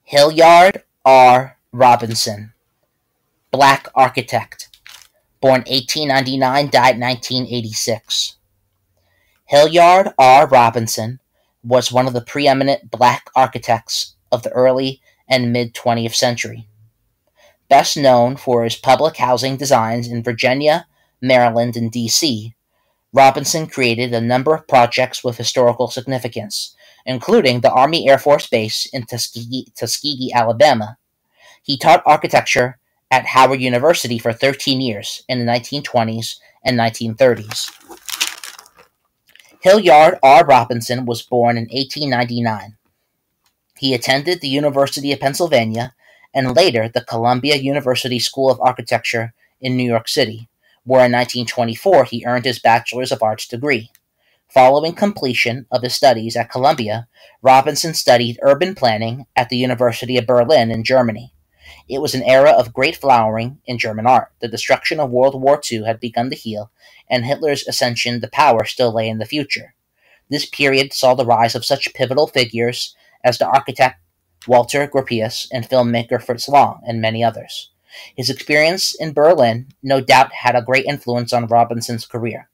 Hilyard R. Robinson, black architect, born 1899, died 1986. Hilyard R. Robinson was one of the preeminent black architects of the early and mid-20th century. Best known for his public housing designs in Virginia, Maryland, and D.C., Robinson created a number of projects with historical significance, including the Army Air Force Base in Tuskegee, Alabama. He taught architecture at Howard University for 13 years in the 1920s and 1930s. Hilyard R. Robinson was born in 1899. He attended the University of Pennsylvania and later the Columbia University School of Architecture in New York City, where in 1924 he earned his Bachelor's of Arts degree. Following completion of his studies at Columbia, Robinson studied urban planning at the University of Berlin in Germany. It was an era of great flowering in German art. The destruction of World War II had begun to heal, and Hitler's ascension to power still lay in the future. This period saw the rise of such pivotal figures as the architect Walter Gropius and filmmaker Fritz Lang, and many others. His experience in Berlin no doubt had a great influence on Robinson's career.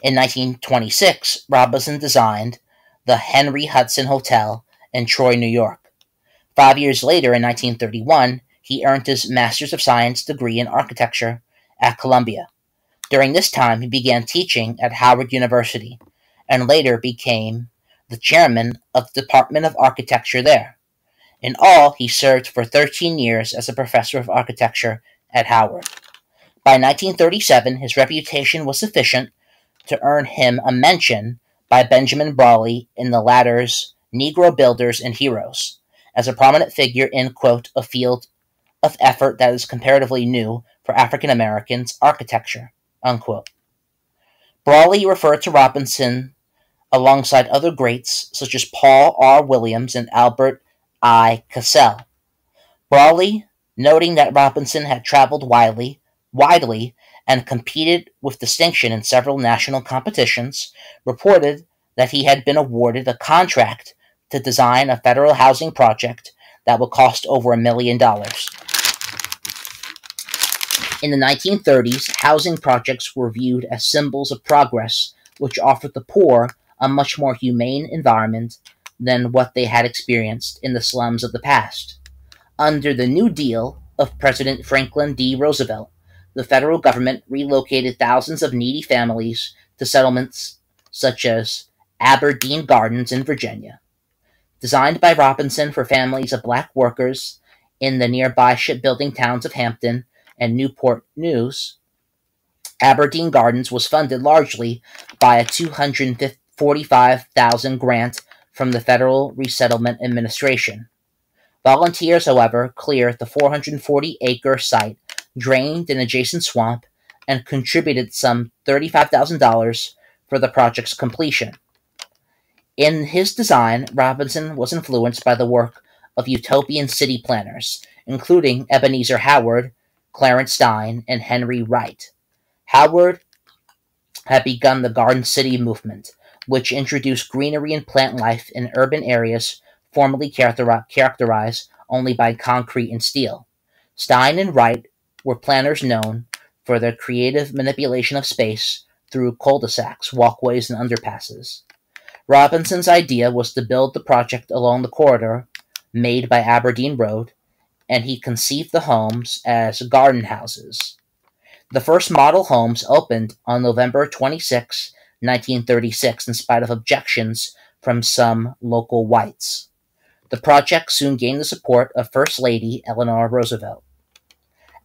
In 1926, Robinson designed the Henry Hudson Hotel in Troy, New York. 5 years later, in 1931, he earned his Master's of Science degree in architecture at Columbia. During this time, he began teaching at Howard University, and later became the chairman of the Department of Architecture there. In all, he served for 13 years as a professor of architecture at Howard. By 1937, his reputation was sufficient to earn him a mention by Benjamin Brawley in the latter's Negro Builders and Heroes, as a prominent figure in, quote, a field of effort that is comparatively new for African Americans, architecture, unquote. Brawley referred to Robinson alongside other greats such as Paul R. Williams and Albert I. Cassell. Brawley, noting that Robinson had traveled widely and competed with distinction in several national competitions, reported that he had been awarded a contract to design a federal housing project that would cost over $1 million. In the 1930s, housing projects were viewed as symbols of progress, which offered the poor a much more humane environment than what they had experienced in the slums of the past. Under the New Deal of President Franklin D. Roosevelt, the federal government relocated thousands of needy families to settlements such as Aberdeen Gardens in Virginia. Designed by Robinson for families of black workers in the nearby shipbuilding towns of Hampton and Newport News, Aberdeen Gardens was funded largely by a $245,000 grant from the Federal Resettlement Administration. Volunteers, however, cleared the 440-acre site, drained an adjacent swamp, and contributed some $35,000 for the project's completion. In his design, Robinson was influenced by the work of utopian city planners, including Ebenezer Howard, Clarence Stein, and Henry Wright. Howard had begun the Garden City movement, which introduced greenery and plant life in urban areas formerly characterized only by concrete and steel. Stein and Wright were planners known for their creative manipulation of space through cul-de-sacs, walkways, and underpasses. Robinson's idea was to build the project along the corridor made by Aberdeen Road, and he conceived the homes as garden houses. The first model homes opened on November 26, 1936, in spite of objections from some local whites. The project soon gained the support of First Lady Eleanor Roosevelt.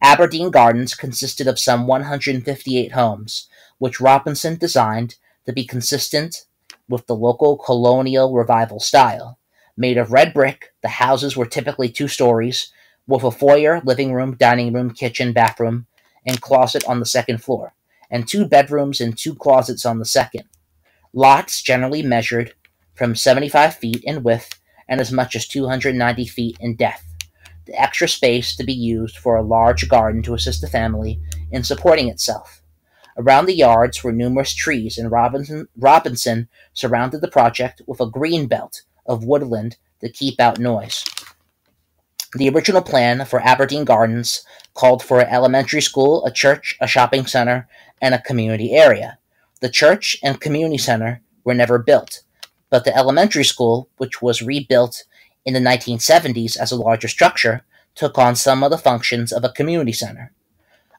Aberdeen Gardens consisted of some 158 homes, which Robinson designed to be consistent with the local colonial revival style. Made of red brick, the houses were typically 2 stories, with a foyer, living room, dining room, kitchen, bathroom, and closet on the second floor, and 2 bedrooms and 2 closets on the second. Lots generally measured from 75 feet in width and as much as 290 feet in depth. The extra space to be used for a large garden to assist the family in supporting itself. Around the yards were numerous trees, and Robinson surrounded the project with a green belt of woodland to keep out noise. The original plan for Aberdeen Gardens called for an elementary school, a church, a shopping center, and a community area. The church and community center were never built, but the elementary school, which was rebuilt in the 1970s as a larger structure, took on some of the functions of a community center.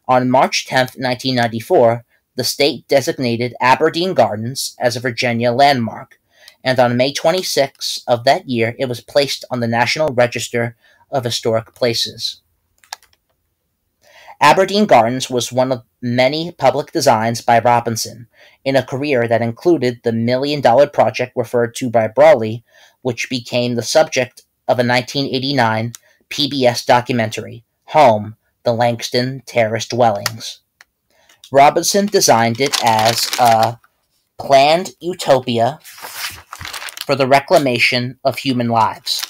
On March 10, 1994, the state designated Aberdeen Gardens as a Virginia landmark, and on May 26 of that year it was placed on the National Register of Historic Places. Aberdeen Gardens was one of many public designs by Robinson, in a career that included the million-dollar project referred to by Brawley, which became the subject of a 1989 PBS documentary, Home, the Langston Terrace Dwellings. Robinson designed it as a planned utopia for the reclamation of human lives.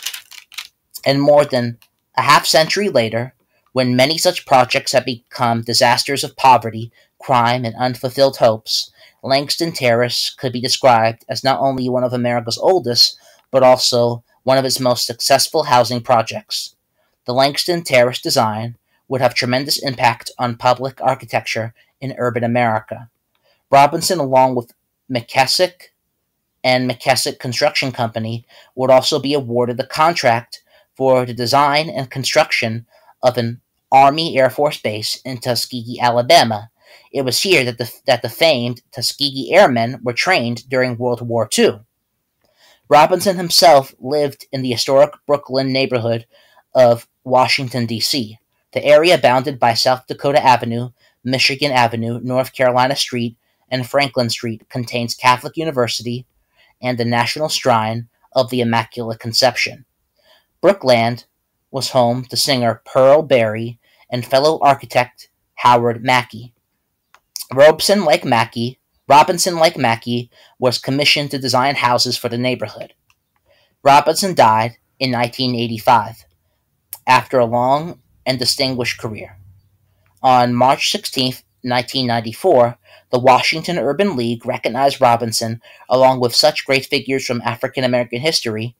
And more than a half-century later, when many such projects have become disasters of poverty, crime, and unfulfilled hopes, Langston Terrace could be described as not only one of America's oldest, but also one of its most successful housing projects. The Langston Terrace design would have tremendous impact on public architecture in urban America. Robinson, along with McKessick and McKessick Construction Company, would also be awarded the contract for the design and construction of an Army Air Force base in Tuskegee, Alabama. It was here that the famed Tuskegee Airmen were trained during World War II. Robinson himself lived in the historic Brookland neighborhood of Washington, D.C. The area bounded by South Dakota Avenue, Michigan Avenue, North Carolina Street, and Franklin Street contains Catholic University and the National Shrine of the Immaculate Conception. Brookland was home to singer Pearl Barry and fellow architect Howard Mackey. Robinson, like Mackey, was commissioned to design houses for the neighborhood. Robinson died in 1985, after a long and distinguished career. On March 16, 1994, the Washington Urban League recognized Robinson along with such great figures from African American history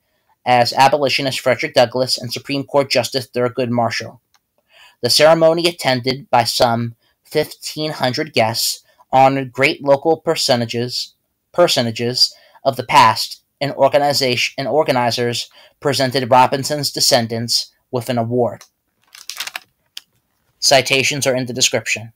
as abolitionist Frederick Douglass and Supreme Court Justice Thurgood Marshall. The ceremony, attended by some 1,500 guests, honored great local personages of the past, and organizers presented Robinson's descendants with an award. Citations are in the description.